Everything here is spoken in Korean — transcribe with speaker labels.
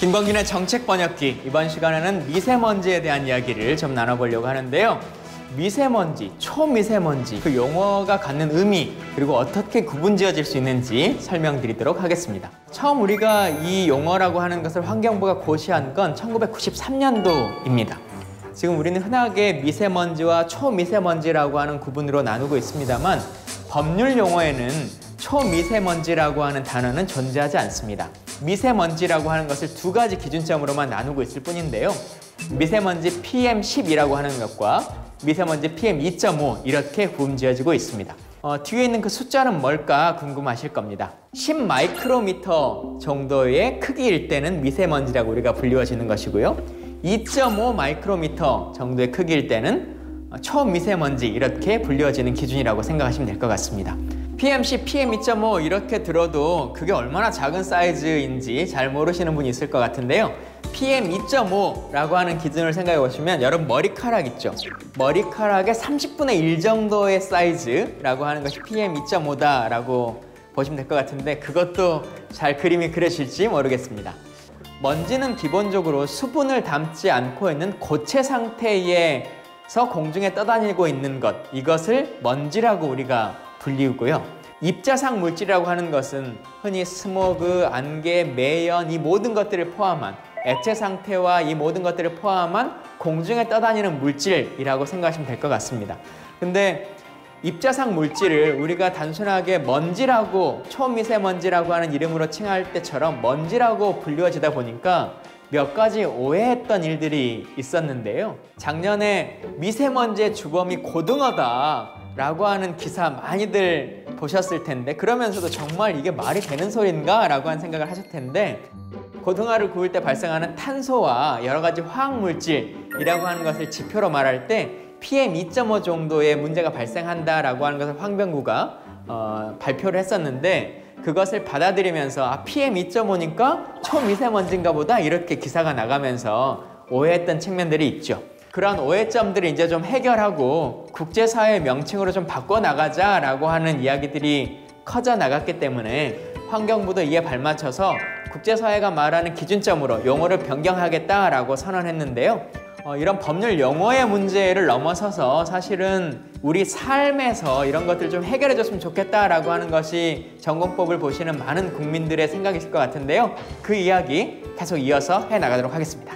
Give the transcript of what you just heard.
Speaker 1: 김범균의 정책 번역기, 이번 시간에는 미세먼지에 대한 이야기를 좀 나눠보려고 하는데요. 미세먼지, 초미세먼지, 그 용어가 갖는 의미, 그리고 어떻게 구분지어질 수 있는지 설명드리도록 하겠습니다. 처음 우리가 이 용어라고 하는 것을 환경부가 고시한 건 1993년도입니다. 지금 우리는 흔하게 미세먼지와 초미세먼지라고 하는 구분으로 나누고 있습니다만 법률 용어에는 초미세먼지라고 하는 단어는 존재하지 않습니다. 미세먼지라고 하는 것을 두 가지 기준점으로만 나누고 있을 뿐인데요. 미세먼지 PM10이라고 하는 것과 미세먼지 PM2.5 이렇게 구분지어지고 있습니다. 뒤에 있는 그 숫자는 뭘까 궁금하실 겁니다. 10마이크로미터 정도의 크기일 때는 미세먼지라고 우리가 불리워지는 것이고요. 2.5 마이크로미터 정도의 크기일 때는 초미세먼지 이렇게 불리워지는 기준이라고 생각하시면 될 것 같습니다. PM10, PM2.5 이렇게 들어도 그게 얼마나 작은 사이즈인지 잘 모르시는 분이 있을 것 같은데요. PM2.5라고 하는 기준을 생각해 보시면 여러분 머리카락 있죠? 머리카락의 30분의 1 정도의 사이즈라고 하는 것이 PM2.5다라고 보시면 될 것 같은데 그것도 잘 그림이 그려질지 모르겠습니다. 먼지는 기본적으로 수분을 담지 않고 있는 고체 상태에서 공중에 떠다니고 있는 것, 이것을 먼지라고 우리가 불리우고요. 입자상 물질이라고 하는 것은 흔히 스모그, 안개, 매연 이 모든 것들을 포함한 액체 상태와 이 모든 것들을 포함한 공중에 떠다니는 물질이라고 생각하시면 될 것 같습니다. 근데 입자상 물질을 우리가 단순하게 먼지라고 초미세먼지라고 하는 이름으로 칭할 때처럼 먼지라고 불리워지다 보니까 몇 가지 오해했던 일들이 있었는데요. 작년에 미세먼지의 주범이 고등어다 라고 하는 기사 많이들 보셨을 텐데 그러면서도 정말 이게 말이 되는 소리인가? 라고 하는 생각을 하실 텐데 고등어를 구울 때 발생하는 탄소와 여러 가지 화학물질이라고 하는 것을 지표로 말할 때 PM2.5 정도의 문제가 발생한다라고 하는 것을 환경부가 발표를 했었는데 그것을 받아들이면서 PM2.5니까 초미세먼지인가 보다 이렇게 기사가 나가면서 오해했던 측면들이 있죠. 그런 오해점들을 이제 좀 해결하고 국제사회 명칭으로 좀 바꿔나가자라고 하는 이야기들이 커져 나갔기 때문에 환경부도 이에 발맞춰서 국제사회가 말하는 기준점으로 용어를 변경하겠다라고 선언했는데요. 이런 법률 용어의 문제를 넘어서서 사실은 우리 삶에서 이런 것들을 좀 해결해 줬으면 좋겠다라고 하는 것이 전공법을 보시는 많은 국민들의 생각이실 것 같은데요. 그 이야기 계속 이어서 해나가도록 하겠습니다.